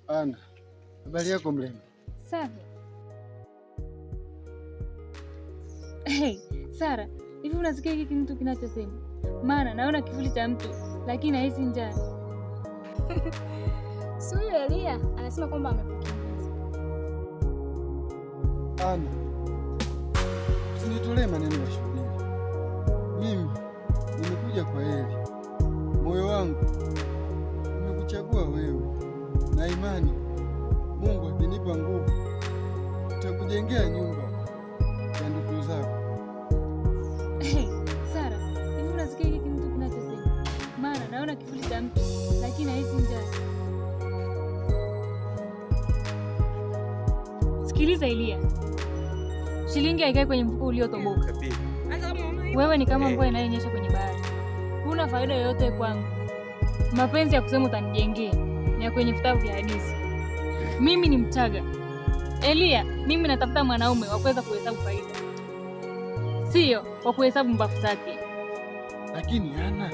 Ana, habari yako mrembo? Safi. Hey, Sara, hivi unasikia hiki mtu kinachosema? Maana naona kivuli cha mtu lakini nahisi njaa. Si huyo Elia anasema kwamba amekukimbiza. Ana, usinitolee maneno ya shubiri. Mimi nimekuja kwa heri. Moyo wangu umekuchagua wewe, na imani Mungu akinipa nguvu nitakujengea nyumba ya ndoto zako. Hey, Sara, hivi unasikia hiki mtu kinachosema? Maana naona kivuli cha mtu lakini nahisi njaa. Sikiliza Elia, shilingi haikai kwenye mfuko uliotoboka. Wewe ni kama mvua inayonyesha kwenye bahari, huna faida yoyote kwangu. Mapenzi ya kusema utanijengea ni ya kwenye vitabu vya hadithi. Mimi ni Mchaga Elia, mimi natafuta mwanaume wa kuweza kuhesabu faida, sio wa kuhesabu mbavu zake. Lakini Ana,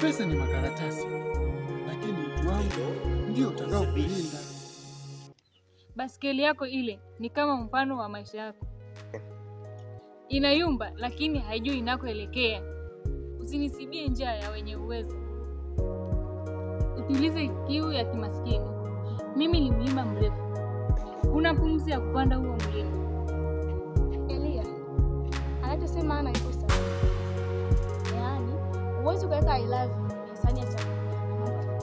pesa ni makaratasi, lakini utu wangu ndio utakao kulinda. Baskeli yako ile ni kama mfano wa maisha yako, inayumba lakini haijui inakoelekea. Usinisibie njaa ya wenye uwezo, utulize kiu ya kimaskini. Mimi ni mlima mrefu, una pumzi ya kupanda huo mlima. Elia anachosema Ana iko sawa. Yaani huwezi kuweka I love you kwenye sahani ya chakula.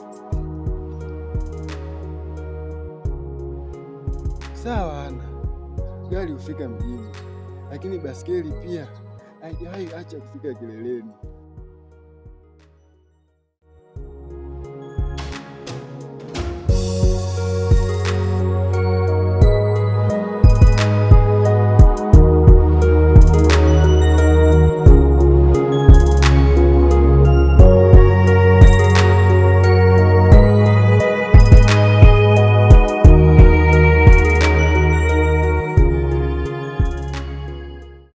Sawa Ana, gari hufika mjini, lakini baskeli pia haijawahi acha kufika kileleni.